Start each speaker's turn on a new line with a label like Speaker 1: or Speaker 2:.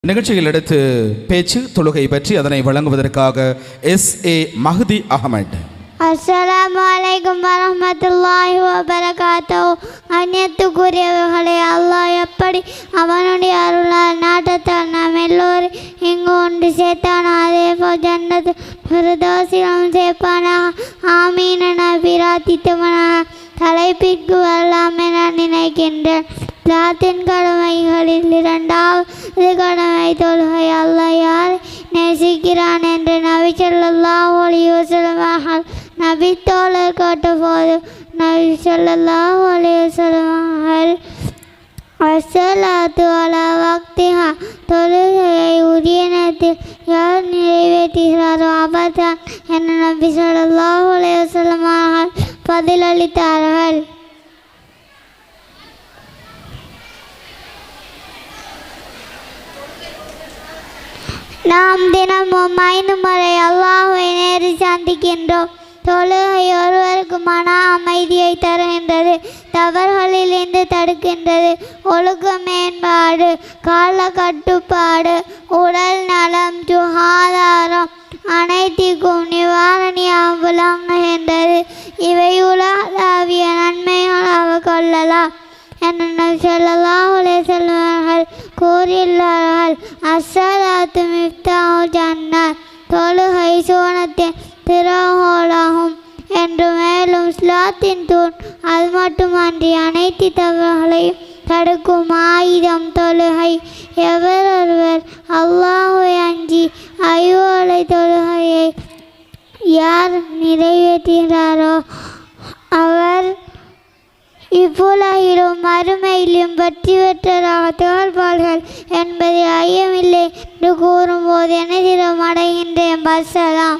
Speaker 1: நிகழ்ச்சியில் அடுத்து பேச்சு தொழுகை பற்றி அதனை வழங்குவதற்காக SA மஹதி அகமது.
Speaker 2: அஸ்ஸலாமு அலைக்கும் வரஹ்மத்துல்லாஹி வபரகாத்துஹு. அந்நியத்துக்குரியவர்களே, அல்லாஹ் எப்படி அவனுடைய அருளால் நாட்டத்தால் நாம் எல்லோரும் இங்கு ஒன்று சேர்த்தானோ அதேபோல் ஜன்னத்து ஃபிர்தௌஸிலும் சேர்ப்பானாக. ஆமீன் என பிரார்த்தித்தவனாக. தலைப்பிற்கு வரலாம் என நினைக்கின்றேன். இஸ்லாத்தின் கடமைகளில் இரண்டாவது கடமை தொழுகை. அல்லாஹ் யார் நேசிக்கிறான் என்று நபி ஸல்லல்லாஹு அலைஹி வஸல்லம் அவர்கள் நபி தோழர் கேட்டபோது நபி ஸல்லல்லாஹு அலைஹி வஸல்லம் அவர்கள் அஸ்ஸலாத்து அலா வக்திஹா, தொழுகையை உரிய நேரத்தில் யார் நிறைவேற்றுகிறாரோ அவர்தான் என நபி ஸல்லல்லாஹு அலைஹி வஸல்லம் அவர்கள் பதிலளித்தார்கள். நாம் தினமும் 5 முறை அல்லாஹ்வை நேரில் சந்திக்கின்றோம். தொழுகை ஒருவருக்கு மன அமைதியை தருகின்றது, தவறுகளிலிருந்து தடுக்கின்றது. ஒழுக்க மேம்பாடு, கால கட்டுப்பாடு, உடல் நலம், சுகாதாரம் அனைத்திற்கும் நிவாரணியாக விளங்குகின்றது. இவை உலகளாவிய நன்மைகளாக கொள்ளலாம் என நபி ஸல்லல்லாஹு அலைஹி வஸல்லம் அவர்கள் கூறியுள்ளார்கள். அஸ்ஸலாத்து மிஃப்தாஹுல் ஜன்னத், தொழுகை சுவனத்தின் திறவுகோலாகும் என்று. மேலும் இஸ்லாத்தின் தூண். அது மட்டுமன்றி அனைத்து தவறுகளையும் தடுக்கும் ஆயுதம் தொழுகை. எவரொருவர் அல்லாஹ்வை அஞ்சி ஐவேளை தொழுகையை யார் நிறைவேற்றுகிறாரோ அவர் இவ்வுலகிலும் மறுமையிலும் வெற்றி பெற்றதாக திகழ்வார்கள் என்பதில் ஐயமில்லை என்று கூறும்போது எனதிடம் அடைகின்றேன். பஸ்ஸலாம்.